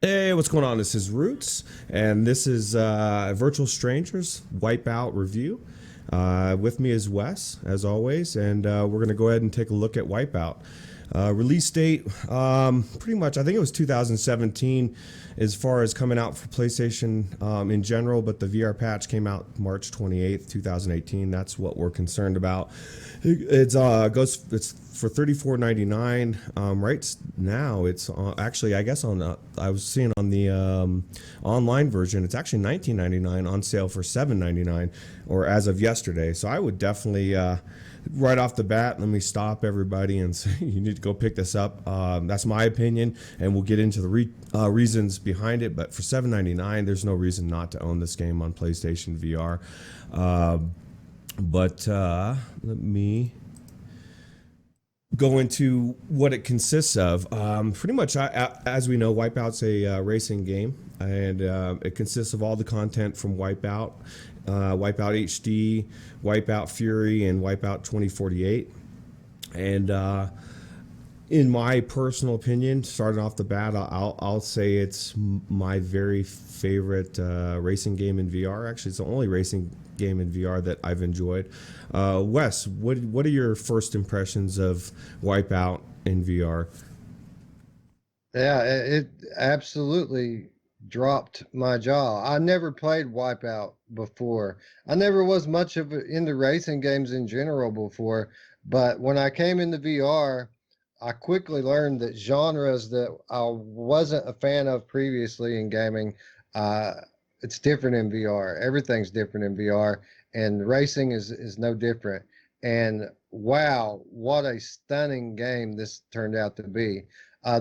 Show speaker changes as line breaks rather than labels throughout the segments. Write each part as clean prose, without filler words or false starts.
Hey, what's going on? This is Roots, and this is Virtual Strangers Wipeout review. With me is Wes, as always, and we're going to go ahead and take a look at Wipeout. Release date, pretty much, I think it was 2017 as far as coming out for PlayStation in general, but the VR patch came out March 28th, 2018. That's what we're concerned about. It's for $34.99 right now. It's actually, I guess, I was seeing on the online version, it's actually $19.99 on sale for $7.99, or as of yesterday. So I would definitely right off the bat, let me stop everybody and say you need to go pick this up. That's my opinion, and we'll get into the reasons behind it. But for $7.99, there's no reason not to own this game on PlayStation VR. But let me go into what it consists of. Pretty much, as we know, Wipeout's a racing game, and it consists of all the content from Wipeout, Wipeout HD, Wipeout Fury, and Wipeout 2048. And in my personal opinion, starting off the bat, I'll say it's my very favorite racing game in VR. Actually, it's the only racing game in VR that I've enjoyed. Wes, what are your first impressions of Wipeout in VR?
Yeah, it absolutely dropped my jaw. I never played Wipeout before. I never was much of into racing games in general before, but when I came into VR, I quickly learned that genres that I wasn't a fan of previously in gaming, uh, it's different in VR. Everything's different in VR, and racing is no different. And wow, what a stunning game this turned out to be.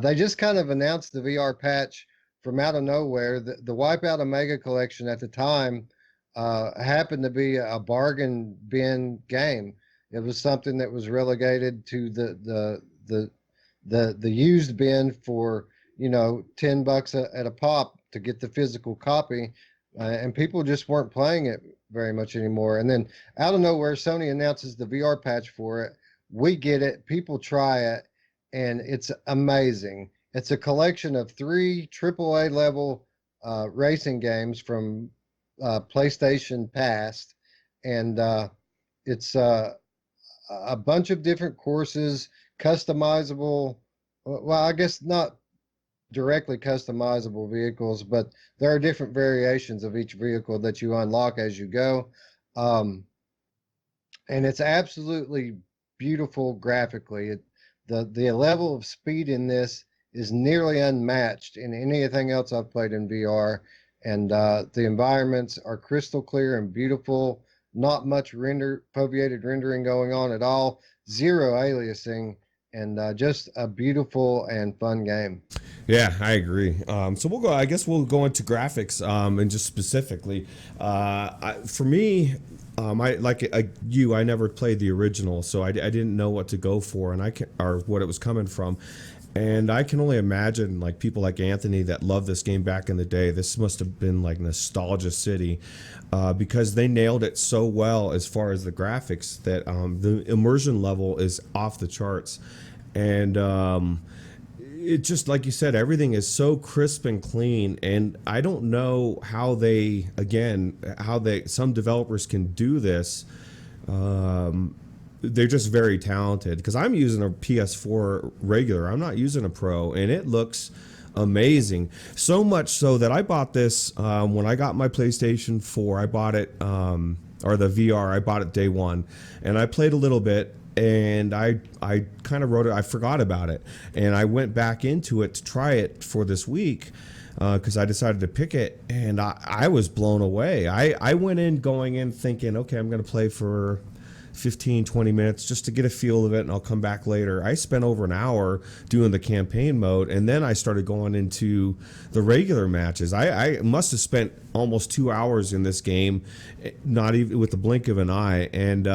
They just kind of announced the VR patch from out of nowhere. The Wipeout Omega collection at the time happened to be a bargain bin game. It was something that was relegated to the used bin for $10 at a pop to get the physical copy, and people just weren't playing it very much anymore. And then out of nowhere, Sony announces the VR patch for it. We get it. People try it, and it's amazing. It's a collection of three AAA level racing games from PlayStation past, and it's a bunch of different courses, customizable. Well, I guess not directly customizable vehicles, but there are different variations of each vehicle that you unlock as you go. Um, and it's absolutely beautiful graphically. The level of speed in this is nearly unmatched in anything else I've played in VR, and the environments are crystal clear and beautiful. Not much foveated rendering going on at all. Zero aliasing, and just a beautiful and fun game.
Yeah, I agree. So we'll go. I guess we'll go into graphics and just specifically. For me, I like you. I never played the original, so I didn't know what to go for, and or what it was coming from. And I can only imagine, like, people like Anthony that loved this game back in the day. This must have been like nostalgia city, because they nailed it so well as far as the graphics that the immersion level is off the charts, and it just, like you said, everything is so crisp and clean. And I don't know how some developers can do this. They're just very talented, because I'm using a PS4 regular. I'm not using a Pro, and it looks amazing. So much so that I bought this when I got my PlayStation 4. I bought it, or the VR. I bought it day one, and I played a little bit, and I kind of wrote it. I forgot about it, and I went back into it to try it for this week, because I decided to pick it, and I was blown away. I went in going in thinking, okay, I'm going to play for 15-20 minutes just to get a feel of it, and I'll come back later. I spent over an hour doing the campaign mode, and then I started going into the regular matches. I must have spent almost 2 hours in this game, not even with the blink of an eye. And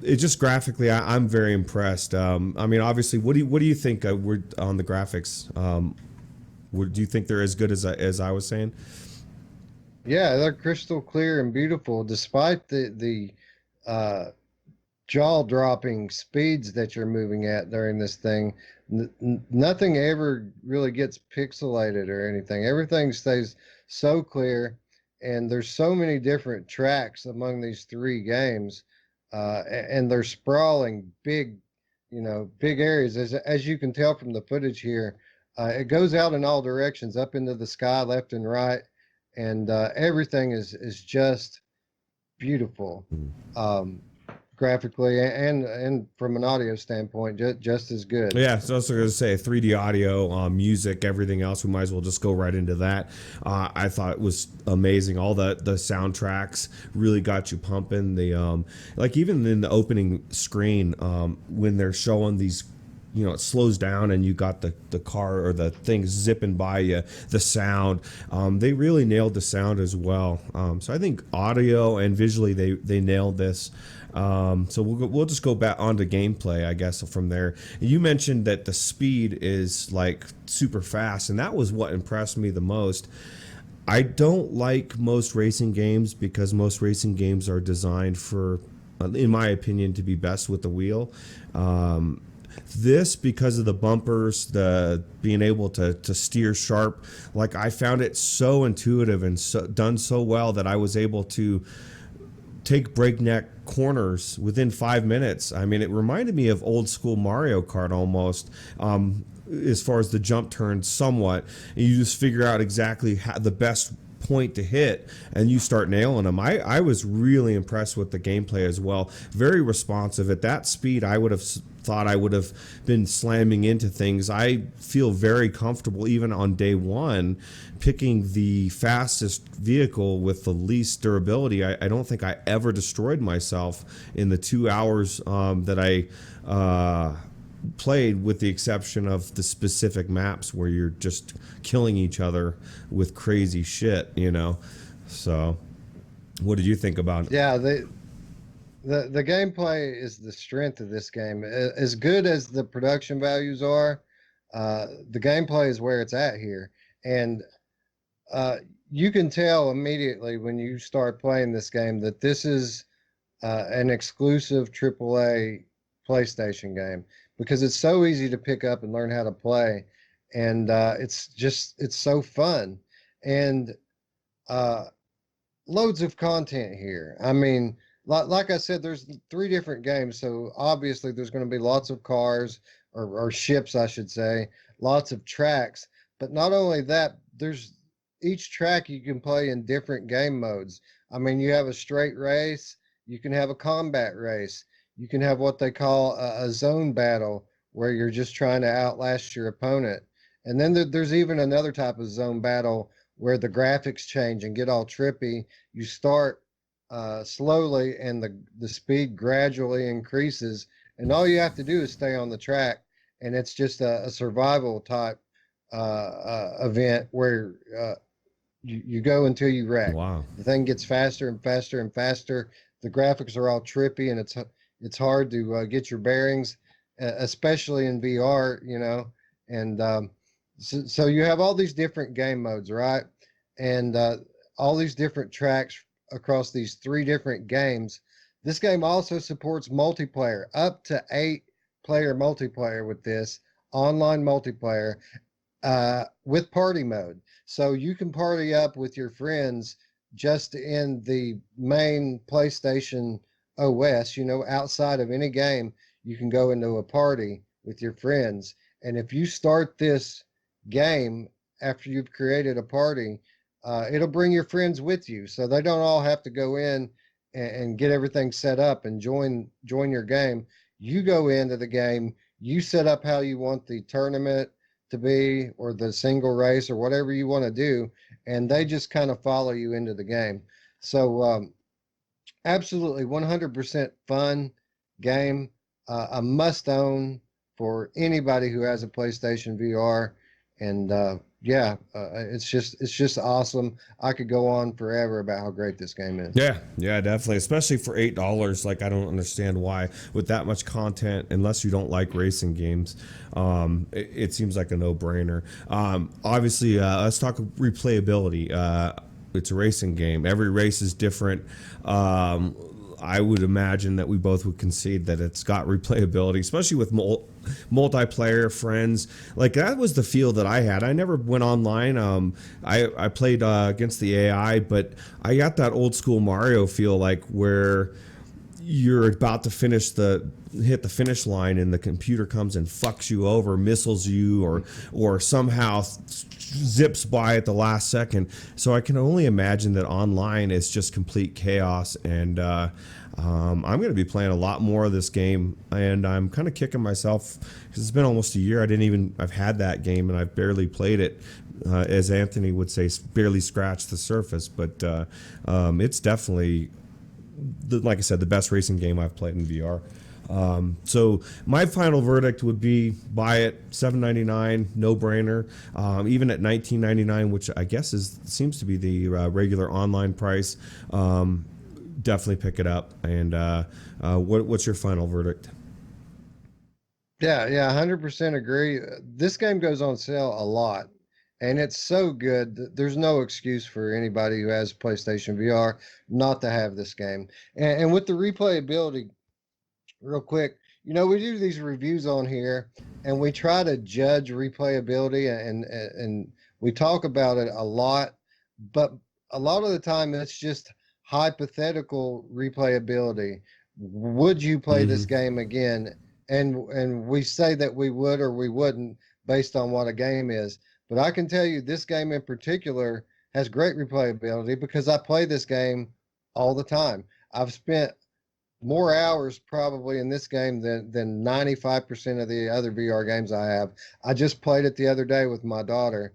it just graphically, I'm very impressed. I mean, obviously, what do you think we're on the graphics? Do you think they're as good as I was saying?
Yeah, they're crystal clear and beautiful, despite the uh, jaw dropping speeds that you're moving at during this thing. Nothing ever really gets pixelated or anything. Everything stays so clear, and there's so many different tracks among these three games, and they're sprawling, big, big areas. As you can tell from the footage here, it goes out in all directions, up into the sky, left and right, and everything is just beautiful. Um, Graphically and from an audio standpoint, just as good.
Yeah, so I was going to say 3D audio, music, everything else. We might as well just go right into that. I thought it was amazing. All the soundtracks really got you pumping. The like even in the opening screen, when they're showing these, it slows down and you got the car or the thing zipping by you, the sound, they really nailed the sound as well. So I think audio and visually they nailed this. So we'll just go back onto gameplay, I guess, from there. You mentioned that the speed is like super fast, and that was what impressed me the most. I don't like most racing games because most racing games are designed for, in my opinion, to be best with the wheel. This, because of the bumpers, the being able to steer sharp, like I found it so intuitive and done so well that I was able to take breakneck corners within 5 minutes. I mean, it reminded me of old school Mario Kart almost, as far as the jump turns somewhat. And you just figure out exactly how the best point to hit and you start nailing them. I was really impressed with the gameplay as well. Very responsive. At that speed, I would have thought I would have been slamming into things. I feel very comfortable even on day one picking the fastest vehicle with the least durability. I don't think I ever destroyed myself in the 2 hours that I played, with the exception of the specific maps where you're just killing each other with crazy shit, So what did you think about it?
Yeah, the gameplay is the strength of this game. As good as the production values are, the gameplay is where it's at here. And you can tell immediately when you start playing this game that this is an exclusive AAA PlayStation game, because it's so easy to pick up and learn how to play, and it's so fun, and loads of content here. I mean, like I said, there's three different games, so obviously there's going to be lots of cars, or ships, I should say, lots of tracks. But not only that, there's each track you can play in different game modes. I mean, you have a straight race, you can have a combat race, you can have what they call a zone battle, where you're just trying to outlast your opponent. And then there's even another type of zone battle where the graphics change and get all trippy. You start slowly, and the speed gradually increases, and all you have to do is stay on the track, and it's just a survival type event where you go until you wreck.
Wow.
The thing gets faster and faster and faster. The graphics are all trippy, and it's hard to get your bearings, especially in VR, And so you have all these different game modes, right? And all these different tracks across these three different games. This game also supports multiplayer, up to 8-player multiplayer with this, online multiplayer, with party mode. So you can party up with your friends just in the main PlayStation OS, outside of any game. You can go into a party with your friends. And if you start this game after you've created a party, it'll bring your friends with you. So they don't all have to go in and get everything set up and join your game. You go into the game, you set up how you want the tournament to be, or the single race, or whatever you want to do, and they just kind of follow you into the game. So absolutely 100% fun game, a must own for anybody who has a PlayStation VR. And it's just awesome. I could go on forever about how great this game is.
Yeah, definitely, especially for $8. Like, I don't understand why, with that much content, unless you don't like racing games, it seems like a no-brainer. Obviously, let's talk replayability. It's a racing game. Every race is different. I would imagine that we both would concede that it's got replayability, especially with multiplayer friends. Like that was the feel that I had. I never went online. I played against the AI, but I got that old school Mario feel, like where you're about to hit the finish line and the computer comes and fucks you over, missiles you, or somehow zips by at the last second. So I can only imagine that online is just complete chaos. And I'm going to be playing a lot more of this game, and I'm kind of kicking myself because it's been almost a year. I've had that game and I've barely played it. As Anthony would say, barely scratched the surface. But it's definitely, like I said, the best racing game I've played in VR. So my final verdict would be buy it, $7.99, no brainer. Even at $19.99, which I guess seems to be the regular online price, definitely pick it up. And what's your final verdict?
Yeah, 100% agree. This game goes on sale a lot, and it's so good that there's no excuse for anybody who has PlayStation VR not to have this game. And with the replayability, real quick, we do these reviews on here, and we try to judge replayability, and we talk about it a lot, but a lot of the time it's just hypothetical replayability. Would you play this
Mm-hmm.
game again? And we say that we would or we wouldn't based on what a game is. But I can tell you this game in particular has great replayability because I play this game all the time. I've spent more hours probably in this game than 95% of the other VR games I have. I just played it the other day with my daughter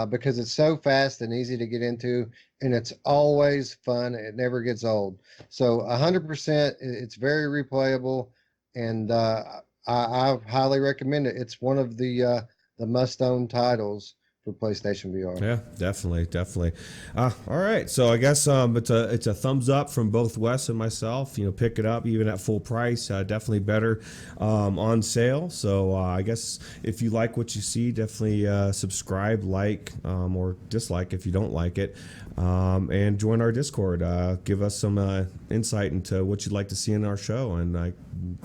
because it's so fast and easy to get into, and it's always fun. It never gets old. So 100%, it's very replayable, and I highly recommend it. It's one of the must-own titles for PlayStation VR.
Yeah, definitely, definitely. All right, so I guess it's a thumbs up from both Wes and myself. Pick it up even at full price. Definitely better on sale. So I guess if you like what you see, definitely subscribe, like, or dislike if you don't like it, and join our Discord. Give us some insight into what you'd like to see in our show, and I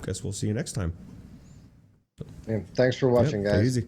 guess we'll see you next time.
Yeah, thanks for
Yep,
watching,
take it
guys.
easy.